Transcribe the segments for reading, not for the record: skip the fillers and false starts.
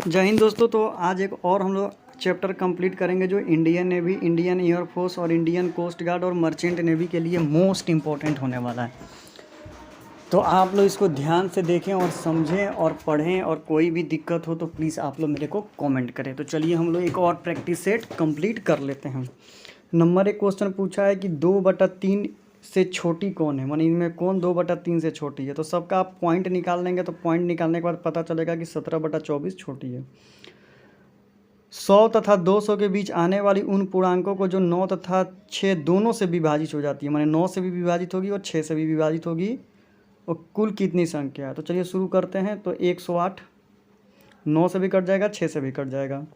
जय हिंद दोस्तों। तो आज एक और हम लोग चैप्टर कंप्लीट करेंगे जो इंडियन नेवी, इंडियन एयरफोर्स और इंडियन कोस्ट गार्ड और मर्चेंट नेवी के लिए मोस्ट इम्पोर्टेंट होने वाला है। तो आप लोग इसको ध्यान से देखें और समझें और पढ़ें, और कोई भी दिक्कत हो तो प्लीज़ आप लोग मेरे को कमेंट करें। तो चलिए हम लोग एक और प्रैक्टिस सेट कंप्लीट कर लेते हैं। नंबर 1 क्वेश्चन पूछा है कि 2/3 से छोटी कौन है, मानी इनमें कौन 2/3 से छोटी है। तो सबका आप पॉइंट निकाल लेंगे, तो पॉइंट निकालने के बाद पता चलेगा कि 17/24 छोटी है। 100 तथा 200 के बीच आने वाली उन पूर्णांकों को जो 9 तथा 6 दोनों से विभाजित हो जाती है, माने 9 से भी विभाजित होगी और 6 से भी विभाजित होगी, और कुल कितनी संख्या है। तो चलिए शुरू करते हैं। तो 108 9 से भी कट जाएगा, 6 से भी कट जाएगा।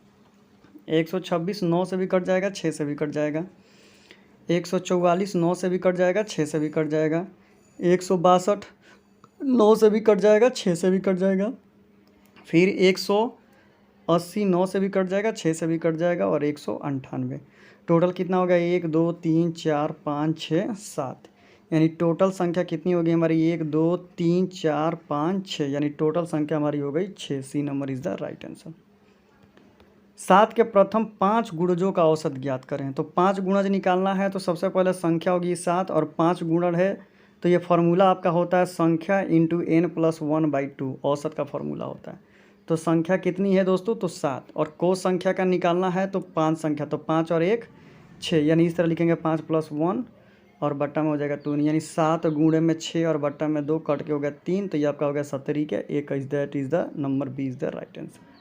126 9 से भी कट जाएगा, 6 से भी कट जाएगा। 144 9 से भी कट जाएगा, 6 से भी कट जाएगा। 162 9 से भी कट जाएगा, 6 से भी कट जाएगा। फिर 180 9 से भी कट जाएगा, 6 से भी कट जाएगा, और 198। टोटल कितना होगा? 1 2 3 4 5 6 7, यानी टोटल संख्या कितनी होगी हमारी? 1 2 3 4 5 6, यानी टोटल संख्या हमारी हो गई 6। C number is the right answer. 7 के प्रथम 5 गुणजों का औसत ज्ञात करें। तो 5 गुणज निकालना है, तो सबसे पहले संख्या होगी 7 और 5 गुणन है, तो ये फार्मूला आपका होता है संख्या इंटू n+1/2, औसत का फार्मूला होता है। तो संख्या कितनी है दोस्तों? तो 7, और कोस संख्या का निकालना है तो 5 संख्या, तो 5 और 1 6, यानी इस तरह लिखेंगे 5 + 1 और बट्टा में हो जाएगा 2, यानी 7 गुणे में 6 और बट्टा में 2 कट के हो गया 3, तो ये आपका हो गया 70 के 1 is that is the number B is the right answer.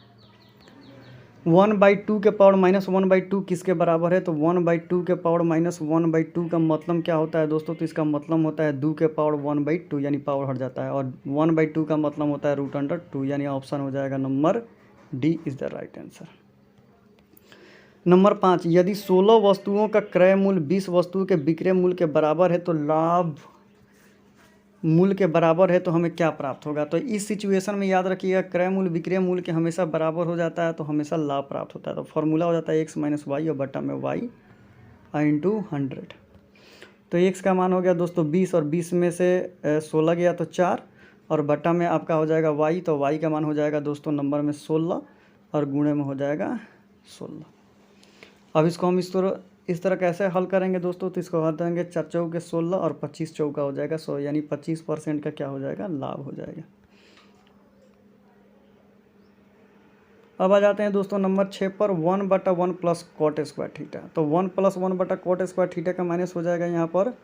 1/2 के पावर -1/2 किसके बराबर है? तो 1/2 के पावर -1/2 का मतलब क्या होता है दोस्तों? तो इसका मतलब होता है 2 के पावर 1/2, यानी पावर हट जाता है, और 1/2 का मतलब होता है √2, यानी ऑप्शन हो जाएगा number D is the right answer. Number 5, यदि 16 वस्तुओं का क्रय मूल्य 20 वस्तुओं के विक्रय मूल्य के बराबर है तो लाभ मूल्य के बराबर है, तो हमें क्या प्राप्त होगा? तो इस सिचुएशन में याद रखिएगा, क्रय मूल्य विक्रय मूल्य के हमेशा बराबर हो जाता है, तो हमेशा लाभ प्राप्त होता है। तो फॉर्मूला हो जाता है x - y और बट्टा में y × 100। तो x का मान हो गया दोस्तों 20, और 20 में से 16 गया तो 4, और बट्टा में आपका हो जाएगा y, तो y का मान हो जाएगा दोस्तों नंबर में 16, और गुणे में हो जाएगा 16। अब इसको हम इस तरह कैसे हल करेंगे दोस्तों? तो इसको हल करेंगे 4 चौके 16 और 25 चौका हो जाएगा 100, यानी 25% का क्या हो जाएगा? लाभ हो जाएगा। अब आ जाते हैं दोस्तों नंबर 6 पर। 1/1 + cot² थीटा। तो 1 + 1/cot² थीटा का माइनस हो जाएगा यहाँ पर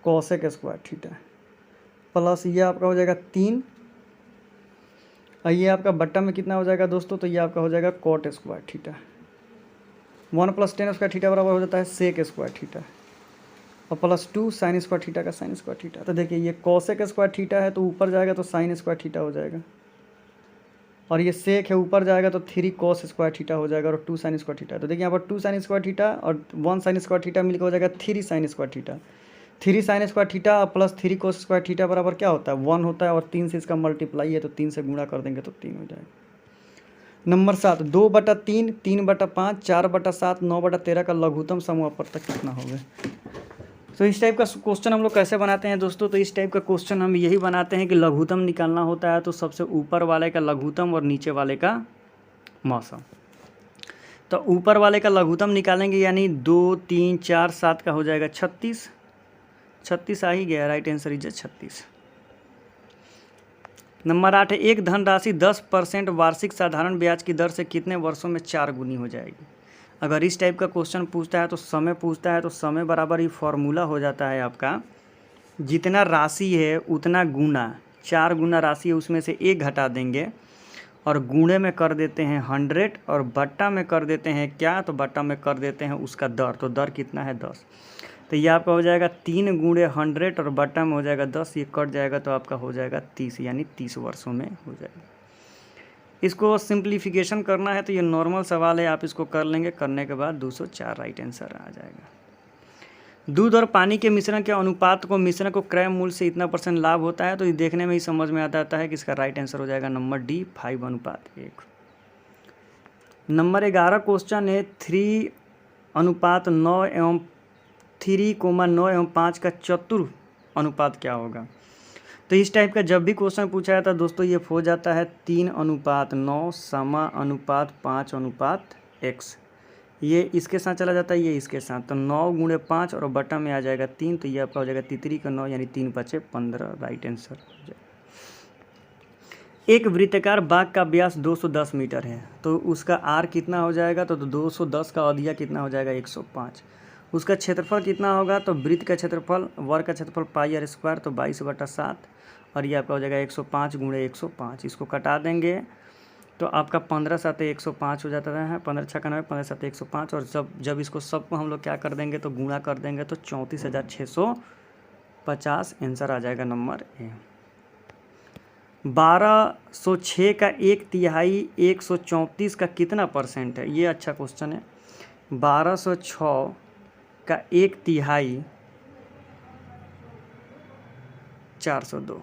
cosec² थीटा, प्लस ये आपका हो जाएगा 3, और ये आपका बट्टा में कितना हो जाएगा दोस्तों? तो ये आपका हो जाएगा cot² थीटा। 1 + tan² थीटा बराबर हो जाता है sec² थीटा, और +2 sin² थीटा का sin² थीटा। तो देखिए ये cosec² थीटा है, तो ऊपर जाएगा तो sin² थीटा हो जाएगा, और ये सेक है ऊपर जाएगा तो 3 cos² थीटा हो जाएगा, और 2 sin² थीटा। तो देखिए यहाँ पर 2 sin² थीटा और 1 sin² थीटा मिलकर हो जाएगा 3 sin² theta. 3 sin² theta plus 3 cos² theta बराबर क्या होता है? 1 होता है, और 3 से इसका मल्टीप्लाई है, तो 3 से गुणा कर देंगे तो 3 हो जाएगा। नंबर 7, 2/3, 3/5, 4/7, 9/13 का लघुत्तम समूह अपवर्तक कितना होगा? तो इस टाइप का क्वेश्चन हम लोग कैसे बनाते हैं दोस्तों? तो इस टाइप का क्वेश्चन हम यही बनाते हैं कि लघुत्तम निकालना होता है, तो सबसे ऊपर वाले का लघुत्तम और नीचे वाले का मौसम। तो ऊपर वाले का लघुत्तम निकालेंगे, यानी 2 3 4 7 का हो जाएगा 36। 36 आ ही गया, राइट आंसर इज 36। नंबर 8 है, एक धनराशि 10% वार्षिक साधारण ब्याज की दर से कितने वर्षों में 4 गुनी हो जाएगी? अगर इस टाइप का क्वेश्चन पूछता है तो समय पूछता है, तो समय बराबर ही फॉर्मूला हो जाता है आपका, जितना राशि है उतना गुना, 4 गुना राशि है उसमें से 1 घटा देंगे, और गुणे में कर देते हैं 100, और बट्टा में कर देते हैं क्या? तो बट्टा में कर देते हैं उसका दर। तो दर कितना है? 10। तो ये आपका हो जाएगा 3 × 100 और बट्टा में हो जाएगा 10, ये कट जाएगा तो आपका हो जाएगा 30, यानी 30 वर्षों में हो जाएगा। इसको सिंप्लीफिकेशन करना है तो ये नॉर्मल सवाल है, आप इसको कर लेंगे, करने के बाद 204 राइट आंसर आ जाएगा। दूध और पानी के मिश्रण के अनुपात को, मिश्रण को क्रय मूल्य से इतना % लाभ होता है, तो ये देखने में ही समझ में आता है कि इसका राइट आंसर हो जाएगा नंबर डी 5:1। नंबर 11 क्वेश्चन है 3:9 एवं 3,9 एवं 5 का चतुर अनुपात क्या होगा? तो इस टाइप का जब भी क्वेश्चन पूछा जाता है दोस्तों, ये हो जाता है 3:9 = 5:x। ये इसके साथ चला जाता है, ये इसके साथ, तो 9 × 5 और बटा में आ जाएगा 3, तो ये आपका हो जाएगा 3 का 9 यानी 3 × 5 = 15, राइट आंसर हो जाएगा। एक वृत्ताकार बाग का व्यास 210 मीटर है, तो उसका आर कितना हो जाएगा, तो 210 का अधिया कितना हो जाएगा 105। उसका क्षेत्रफल कितना होगा, तो वृत्त का क्षेत्रफल, वर्ग का क्षेत्रफल πr², तो 22/7, और ये आपका हो जाएगा 105 × 105। इसको कटा देंगे तो आपका 15 × 7 = 105 हो जाता है, 15 × 6 = 90, 15 × 7 = 105, और जब इसको सबको हम लोग क्या कर देंगे तो गुणा कर देंगे तो 34,650 आंसर आ जाएगा नंबर ए। 1206 का 1/3 134 का कितना % है, ये अच्छा क्वेश्चन है। 1206 का 1/3 402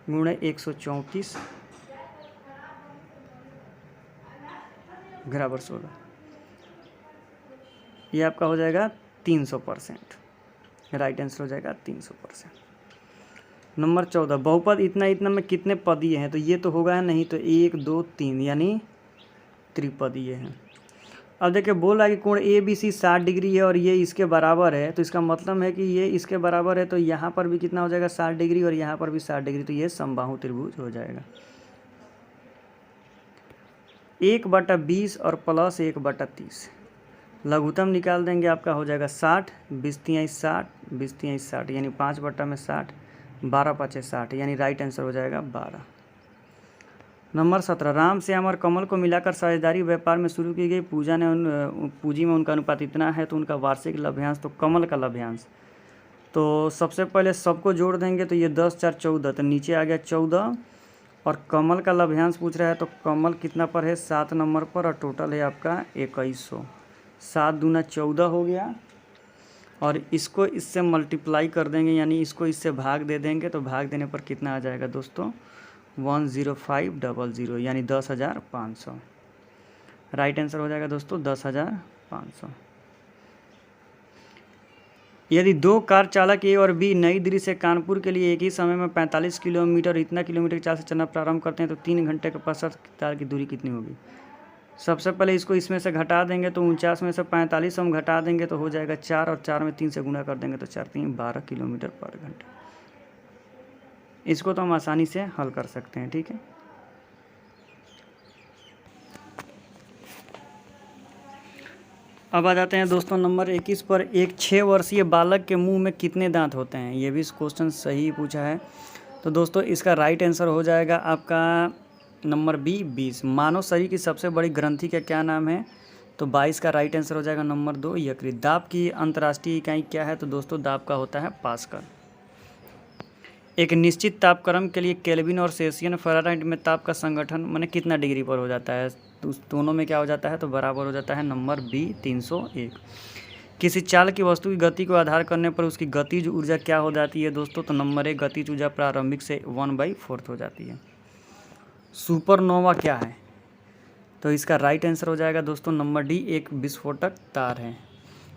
गुणे 134 बराबर 16, ये आपका हो जाएगा 300%, राइट आंसर हो जाएगा 300%। नंबर 14, बहुपद इतना इतना में कितने पदीय हैं, तो ये तो होगा नहीं, तो 1 2 3 यानी त्रिपदीय हैं। अब देखिए बोल रहा है कि कोण ABC 60 डिग्री है और ये इसके बराबर है, तो इसका मतलब है कि ये इसके बराबर है, तो यहाँ पर भी कितना हो जाएगा 60 डिग्री और यहाँ पर भी 60 डिग्री, तो ये समबाहु त्रिभुज हो जाएगा। 1/20 और प्लस 1/30, लघुत्तम निकाल देंगे, आपका हो जाएगा 60, 20×3 = 60, 20×3 = 60 यानी 5/60, 12×5 = 60 यानी राइट आंसर हो जाएगा 12। नंबर 17, राम श्याम और कमल को मिलाकर साझेदारी व्यापार में शुरू की गई पूंजी में उनका अनुपात इतना है, तो उनका वार्षिक लभ्यांश, तो कमल का लभ्यांश, तो सबसे पहले सबको जोड़ देंगे, तो ये 10 × 4 = 14, तो नीचे आ गया 14, और कमल का लभ्यांश पूछ रहा है, तो कमल कितना पर है 7 नंबर पर, और टोटल है आपका 2100, 7 दूना 14 हो गया, और इसको इससे मल्टीप्लाई कर देंगे यानी इसको इससे भाग दे देंगे, तो भाग देने पर कितना आ जाएगा दोस्तों 10500 यानी 10,500, राइट आंसर हो जाएगा दोस्तों 10,500। यदि 2 कार चालक ए और बी नई दिल्ली से कानपुर के लिए एक ही समय में 45 किलोमीटर इतना किलोमीटर की चाल से चलना प्रारंभ करते हैं, तो 3 घंटे के पश्चात कार की दूरी कितनी होगी। सबसे पहले इसको इसमें से घटा देंगे, तो 49 में से 45 हम घटा देंगे तो हो जाएगा 4, और 4 में 3 से गुणा कर देंगे तो 4 × 3 = 12 किलोमीटर पर घंटा। इसको तो हम आसानी से हल कर सकते हैं, ठीक है। अब आ जाते हैं दोस्तों नंबर 21 पर, एक 6 वर्षीय बालक के मुंह में कितने दांत होते हैं, ये भी इस क्वेश्चन सही पूछा है। तो दोस्तों इसका राइट आंसर हो जाएगा आपका नंबर बी 20। मानव शरीर की सबसे बड़ी ग्रंथि का क्या नाम है, तो 22 का राइट आंसर हो जाएगा नंबर 2 यकृत। दाब की अंतर्राष्ट्रीय इकाई क्या है, तो दोस्तों दाब का होता है पास्कल। एक निश्चित तापक्रम के लिए केल्विन और सेल्सियस फ़ारेनहाइट में ताप का संगठन माने कितना डिग्री पर हो जाता है, तो उस दोनों में क्या हो जाता है, तो बराबर हो जाता है नंबर बी 301। किसी चाल की वस्तु की गति को आधार करने पर उसकी गतिज ऊर्जा क्या हो जाती है दोस्तों, तो नंबर 1 गतिज ऊर्जा प्रारंभिक से 1/4 हो जाती है। सुपरनोवा क्या है, तो इसका राइट आंसर हो जाएगा दोस्तों नंबर डी, एक विस्फोटक तार है।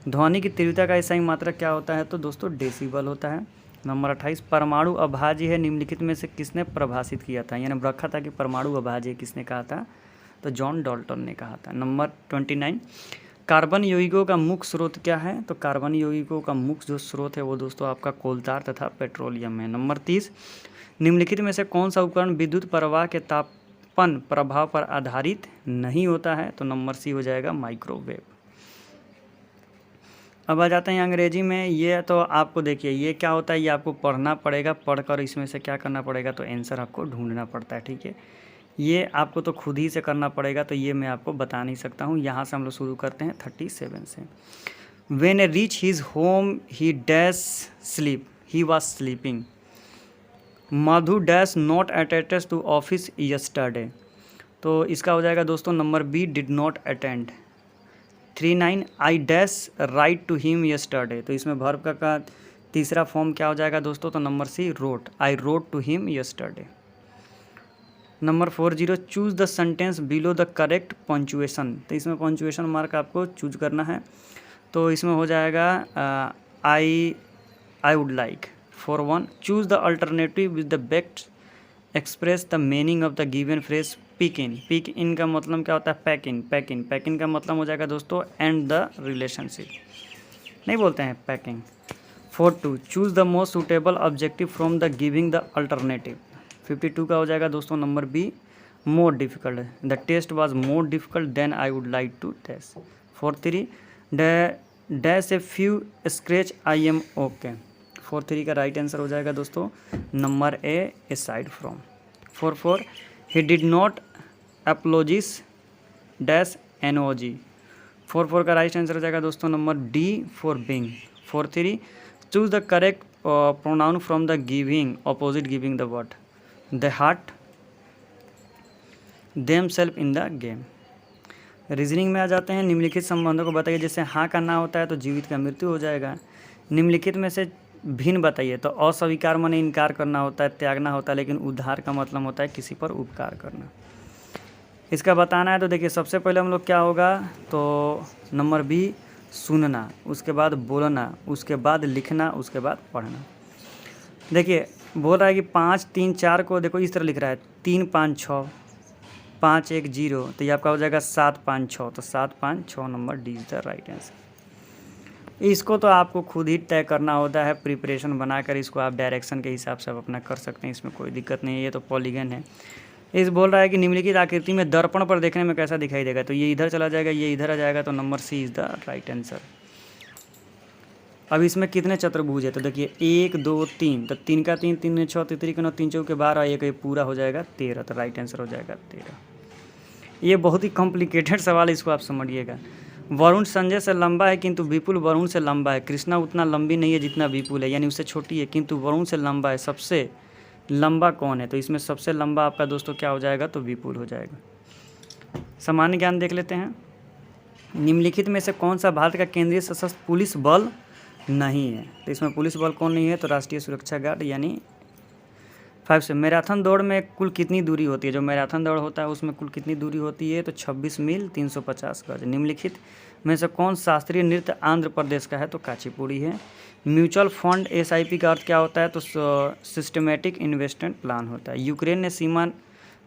ध्वनि की तीव्रता का SI मात्रक क्या होता है, तो दोस्तों डेसिबल होता है। नंबर 28, परमाणु अभाज्य है निम्नलिखित में से किसने परिभाषित किया था, यानी रखा था कि परमाणु अभाज्य किसने कहा था, तो जॉन डाल्टन ने कहा था। नंबर 29, कार्बन यौगिकों का मुख्य स्रोत क्या है, तो कार्बन यौगिकों का मुख्य जो स्रोत है वो दोस्तों आपका कोलतार तथा पेट्रोलियम है। नंबर 30, निम्नलिखित में से कौन सा उपकरण विद्युत प्रवाह के तापन प्रभाव पर आधारित नहीं होता है, तो नंबर सी हो जाएगा माइक्रोवेव। अब आ जाते हैं अंग्रेजी में, ये तो आपको देखिए ये क्या होता है, ये आपको पढ़ना पड़ेगा, पढ़कर इसमें से क्या करना पड़ेगा, तो आंसर आपको ढूंढना पड़ता है, ठीक है। ये आपको तो खुद ही से करना पड़ेगा, तो ये मैं आपको बता नहीं सकता हूँ। यहाँ से हम लोग शुरू करते हैं 37 से। When a reach his home he dash sleep, he was sleeping. Madhu dash not attend to office yesterday, तो इसका हो जाएगा दोस्तों number B did not attend. 39, I dash write to him yesterday, तो इसमें वर्ब का तीसरा फॉर्म क्या हो जाएगा दोस्तों, तो number C wrote, I wrote to him yesterday. Number 40, choose the sentence below the correct punctuation, तो इसमें पंचुएशन मार्क आपको चूज करना है। तो इसमें हो जाएगा I would like. 4-1 choose the alternative with the best express the meaning of the given phrase pick in. Pick in का मतलब क्या होता है? Pack in. Pack in, pack in का मतलब हो जाएगा दोस्तों एंड द रिलेशनशिप, नहीं बोलते हैं packing. 4-2 choose the most suitable objective from the giving the alternative. 52 का हो जाएगा दोस्तों number B, more difficult. The test was more difficult than I would like to test. 4-3 dash a few scratch I am okay. 4-3 का right answer हो जाएगा दोस्तों number A side from. 4-4 he did not apologise dash NOG। 4-4 का right answer हो जाएगा दोस्तों number D for being. 4-3 choose the correct pronoun from the giving opposite giving the word. The heart them self in the game. Reasoning में आ जाते हैं। निम्नलिखित संबंधों को बताइए। जैसे हाँ का ना होता है तो जीवित का मृत्यु हो जाएगा। निम्नलिखित में से भिन्न बताइए। तो अस्वीकार माने इनकार करना होता है, त्यागना होता है, लेकिन उद्धार का मतलब होता है किसी पर उपकार करना। इसका बताना है तो देखिए सबसे पहले हम लोग क्या होगा, तो नंबर बी सुनना, उसके बाद बोलना, उसके बाद लिखना, उसके बाद पढ़ना। देखिए बोल रहा है कि 5 3 4 को देखो इस तरह लिख रहा है 3 5 6 5 1 0, तो ये आपका हो जाएगा 7 5 6, तो 7 5 6 number D is the right answer. इसको तो आपको खुद ही तय करना होता है, प्रिपरेशन बनाकर इसको आप डायरेक्शन के हिसाब से आप अपना कर सकते हैं, इसमें कोई दिक्कत नहीं है। ये तो पॉलीगन है। इस बोल रहा है कि निम्नलिखित आकृति में दर्पण पर देखने में कैसा दिखाई देगा, तो ये इधर चला जाएगा, ये इधर आ जाएगा, तो number C is the right answer. अब इसमें कितने चतुर्भुज है, तो देखिए 1 2 3, तो 3 का 3 3 6 3 9 3 चौके 12, एक ये पूरा हो जाएगा 13, तो राइट आंसर हो जाएगा 13। ये बहुत ही कॉम्प्लिकेटेड सवाल, इसको आप समझिएगा। वरुण संजय से लंबा है किंतु विपुल वरुण से लंबा है। कृष्णा उतना लंबी नहीं है जितना विपुल है, यानी उससे छोटी है, किंतु वरुण से लंबा है। सबसे लंबा कौन है, तो इसमें सबसे लंबा आपका दोस्तों क्या हो जाएगा, तो विपुल हो जाएगा। सामान्य ज्ञान देख लेते हैं। निम्नलिखित में से कौन सा भारत का केंद्रीय सशस्त्र पुलिस बल नहीं है, तो इसमें पुलिस बल कौन नहीं है, तो राष्ट्रीय सुरक्षा गार्ड, यानी 5 से। मैराथन दौड़ में कुल कितनी दूरी होती है, जो मैराथन दौड़ होता है उसमें कुल कितनी दूरी होती है, तो 26 मील 350 गज। निम्नलिखित में से कौन शास्त्रीय नृत्य आंध्र प्रदेश का है, तो काचीपुड़ी है। म्यूचुअल फंड SIP का अर्थ क्या होता है, तो सिस्टमेटिक इन्वेस्टमेंट प्लान होता है। यूक्रेन ने सीमा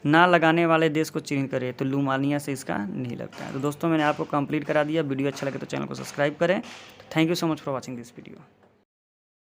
ना लगाने वाले देश को चिन्हित करे, तो लुमानिया से इसका नहीं लगता है। तो दोस्तों मैंने आपको कंप्लीट करा दिया। वीडियो अच्छा लगे तो चैनल को सब्सक्राइब करें। Thank you so much for watching this video.